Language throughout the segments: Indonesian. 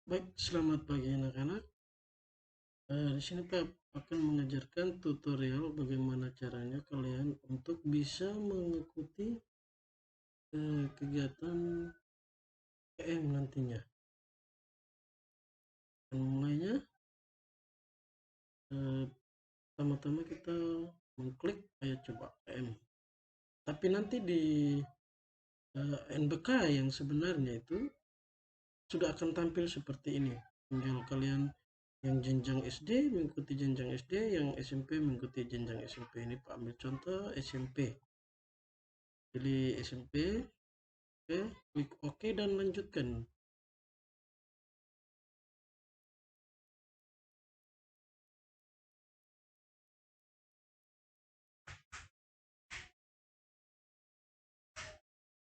Baik, selamat pagi anak-anak. Di sini Pak akan mengajarkan tutorial bagaimana caranya kalian untuk bisa mengikuti kegiatan PM nantinya. Dan mulainya, eh, pertama-tama kita mengklik ayo coba PM. Tapi nanti di NBK yang sebenarnya itu sudah akan tampil seperti ini. Tinggal kalian yang jenjang SD mengikuti jenjang SD, yang SMP mengikuti jenjang SMP. Ini Pak ambil contoh SMP. Pilih SMP, oke, klik OK dan lanjutkan.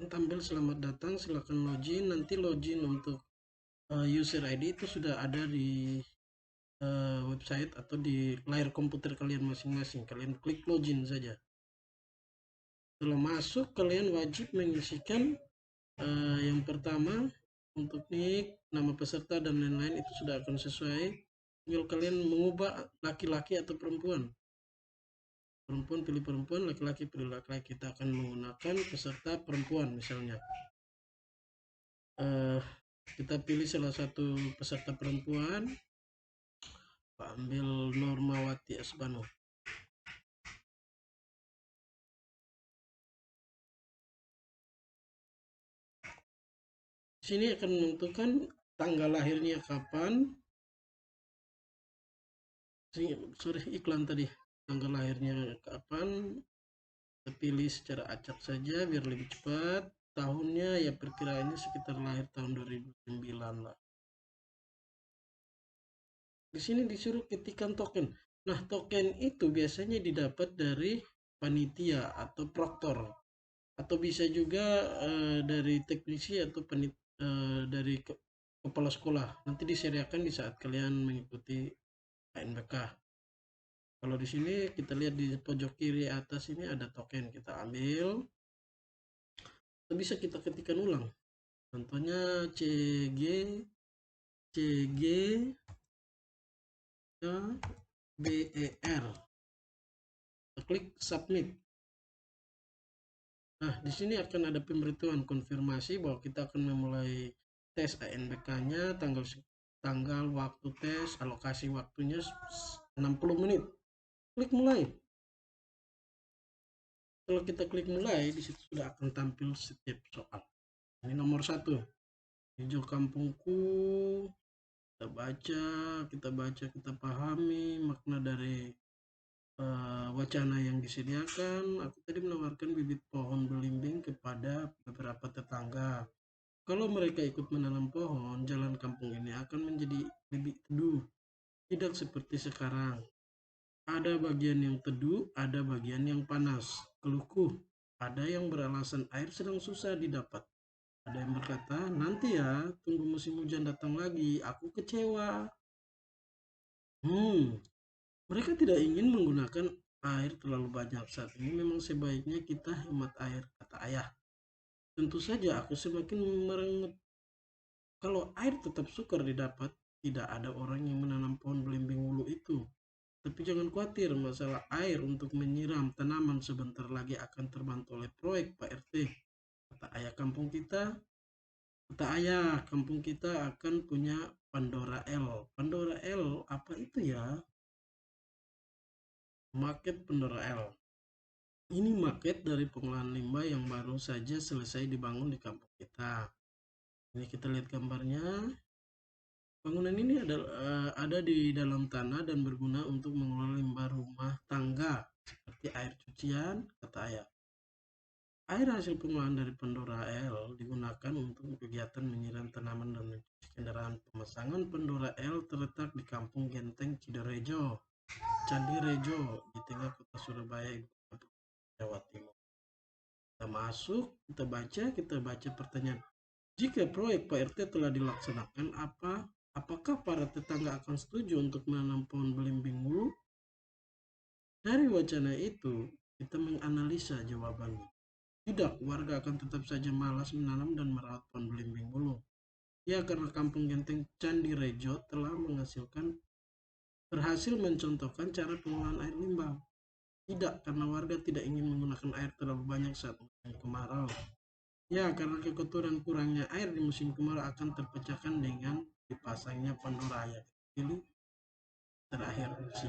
Tampil selamat datang, silakan login. Nanti login untuk user ID itu sudah ada di website atau di layar komputer kalian masing-masing. Kalian klik login saja. Setelah masuk, kalian wajib mengisikan yang pertama untuk nick, nama peserta dan lain-lain itu sudah akan sesuai. Tinggal kalian mengubah laki-laki atau perempuan. Perempuan pilih perempuan, laki-laki pilih laki-laki. Kita akan menggunakan peserta perempuan misalnya. Kita pilih salah satu peserta perempuan. Ambil Normawati Asbano. Sini akan menentukan tanggal lahirnya kapan. Sorry, iklan tadi. Tanggal lahirnya kapan. Kita pilih secara acak saja biar lebih cepat. Tahunnya ya perkiraannya sekitar lahir tahun 2009 lah. Di sini disuruh ketikkan token. Nah, token itu biasanya didapat dari panitia atau proktor, atau bisa juga dari teknisi atau dari kepala sekolah. Nanti disediakan di saat kalian mengikuti ANBK. Kalau di sini kita lihat di pojok kiri atas ini ada token, kita ambil. Bisa kita ketikkan ulang. Contohnya CG CG BER. Kita klik submit. Nah, di sini akan ada pemberitahuan konfirmasi bahwa kita akan memulai tes ANBK-nya tanggal waktu tes, alokasi waktunya 60 menit. Klik mulai. Kalau kita klik mulai, di situ sudah akan tampil setiap soal. Ini nomor 1. Hijau kampungku. Kita baca, kita pahami makna dari wacana yang disediakan. Aku tadi menawarkan bibit pohon belimbing kepada beberapa tetangga. Kalau mereka ikut menanam pohon, jalan kampung ini akan menjadi lebih teduh. Tidak seperti sekarang. Ada bagian yang teduh, ada bagian yang panas. Keluhku, ada yang beralasan air sedang susah didapat. Ada yang berkata, nanti ya, tunggu musim hujan datang lagi. Aku kecewa. Mereka tidak ingin menggunakan air terlalu banyak saat ini. Memang sebaiknya kita hemat air, kata ayah. Tentu saja aku semakin merengut. Kalau air tetap sukar didapat, tidak ada orang yang menanam pohon belimbing wulu itu. Tapi jangan khawatir, masalah air untuk menyiram tanaman sebentar lagi akan terbantu oleh proyek Pak RT. Kata ayah kampung kita akan punya Pandora L. Pandora L, apa itu ya? Market Pandora L. Ini market dari pengolahan limbah yang baru saja selesai dibangun di kampung kita. Ini kita lihat gambarnya. Bangunan ini ada di dalam tanah dan berguna untuk mengelola limbah rumah tangga seperti air cucian, kata ayah. Air hasil pengolahan dari Pandora L digunakan untuk kegiatan menyiram tanaman dan mencuci kendaraan. Pemasangan Pandora L terletak di Kampung Genteng Cidorejo, Candi Rejo, di tengah kota Surabaya, Jawa Timur. Kita masuk, kita baca pertanyaan. Jika proyek Pak RT telah dilaksanakan, apakah para tetangga akan setuju untuk menanam pohon belimbing wulu? Dari wacana itu, kita menganalisa jawabannya. Tidak, warga akan tetap saja malas menanam dan merawat pohon belimbing wulu. Ya, karena Kampung Genteng Candi Rejo telah berhasil mencontohkan cara pengolahan air limbah. Tidak, karena warga tidak ingin menggunakan air terlalu banyak saat musim kemarau. Ya, karena kekotoran kurangnya air di musim kemarau akan terpecahkan dengan dipasangnya Pandora ya. Pilih terakhir opsi.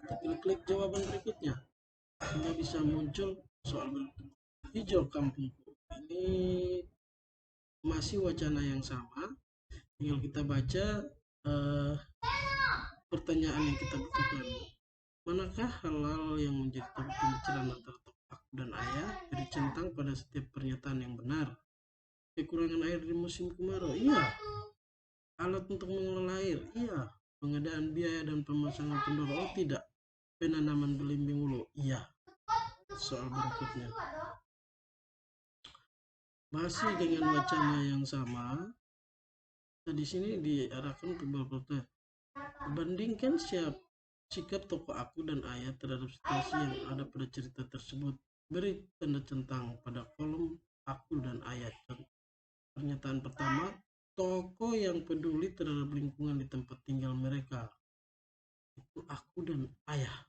Kita klik jawaban berikutnya sehingga bisa muncul soal berikut. Hijau kampungku. Ini masih wacana yang sama. Tinggal kita baca eh, pertanyaan yang kita butuhkan. Manakah hal-hal yang menjadi topik pembicaraan antara tokoh aku dan ayah? Beri centang pada setiap pernyataan yang benar. Kekurangan air di musim kemarau? Iya. Alat untuk mengelola air? Iya. Pengadaan biaya dan pemasangan pendorong? Oh tidak. Penanaman belimbing hulu? Iya. Soal berikutnya. Masih dengan wacana yang sama. Nah, di sini diarahkan ke beberapa. Bandingkan sikap tokoh aku dan ayah terhadap situasi yang ada pada cerita tersebut. Beri tanda centang pada kolom aku dan ayah. Pernyataan pertama, tokoh yang peduli terhadap lingkungan di tempat tinggal mereka. Itu aku dan ayah.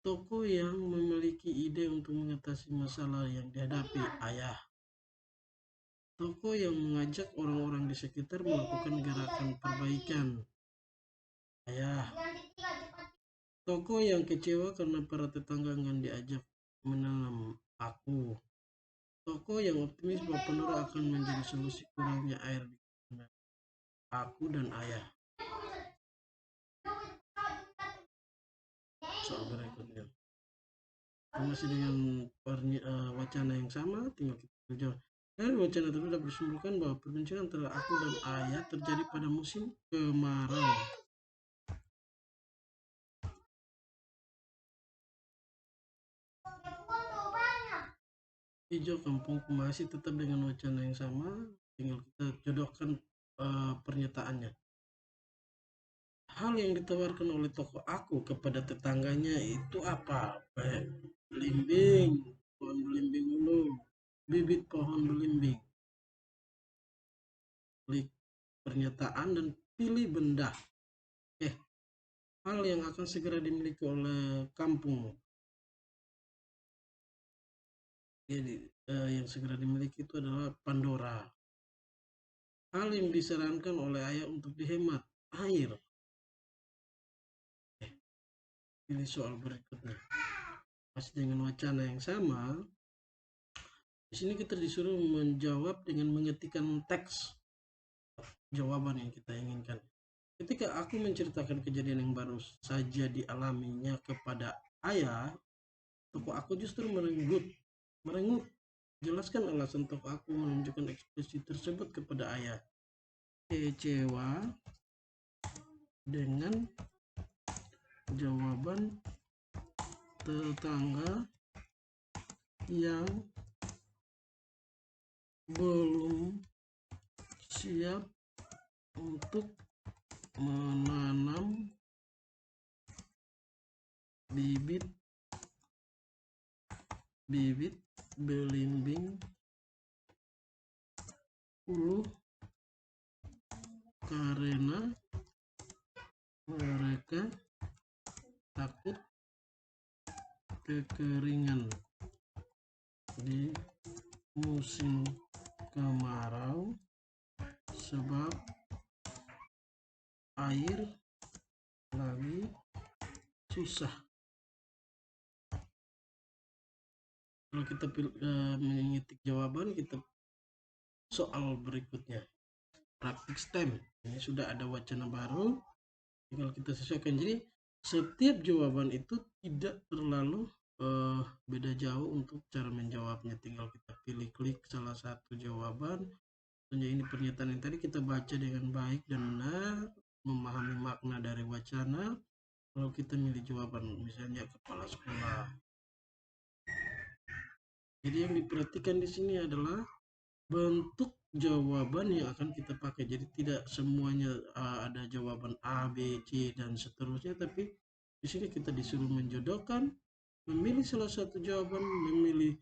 Tokoh yang memiliki ide untuk mengatasi masalah yang dihadapi, ayah. Tokoh yang mengajak orang-orang di sekitar melakukan gerakan perbaikan, ayah. Tokoh yang kecewa karena para tetangga enggan diajak menanam, aku. Tokoh yang optimis bahwa Pandora akan menjadi solusi kurangnya air di dunia, aku dan ayah. Soal berikutnya. Masih dengan wacana yang sama, tinggal kita jawab. Dari wacana tersebut dapat disimpulkan bahwa perbincangan antara aku dan ayah terjadi pada musim kemarau. Hijau kampungku masih tetap dengan wacana yang sama, tinggal kita jodohkan pernyataannya. Hal yang ditawarkan oleh tokoh aku kepada tetangganya itu apa? Belimbing, pohon belimbing dulu, bibit pohon belimbing. Klik pernyataan dan pilih benda. Hal yang akan segera dimiliki oleh kampung. Jadi yang segera dimiliki itu adalah Pandora. Hal yang disarankan oleh ayah untuk dihemat, air. Pilih soal berikutnya. Masih dengan wacana yang sama. Di sini kita disuruh menjawab dengan mengetikkan teks jawaban yang kita inginkan. Ketika aku menceritakan kejadian yang baru saja dialaminya kepada ayah, tokoh aku justru merenggut. Jelaskan alasan tokoh aku menunjukkan ekspresi tersebut kepada ayah. Kecewa dengan jawaban tetangga yang belum siap untuk menanam bibit belimbing hulu karena mereka takut kekeringan di musim kemarau sebab air lagi susah. Kalau kita mengetik jawaban, kita soal berikutnya praktik STEM. Ini sudah ada wacana baru, tinggal kita sesuaikan. Jadi setiap jawaban itu tidak terlalu beda jauh untuk cara menjawabnya. Tinggal kita pilih klik salah satu jawaban. Tentunya ini pernyataan yang tadi kita baca dengan baik dan benar, memahami makna dari wacana. Kalau kita milih jawaban, misalnya kepala sekolah. Jadi yang diperhatikan di sini adalah bentuk jawaban yang akan kita pakai. Jadi tidak semuanya ada jawaban A, B, C dan seterusnya, tapi di sini kita disuruh menjodohkan, memilih salah satu jawaban, memilih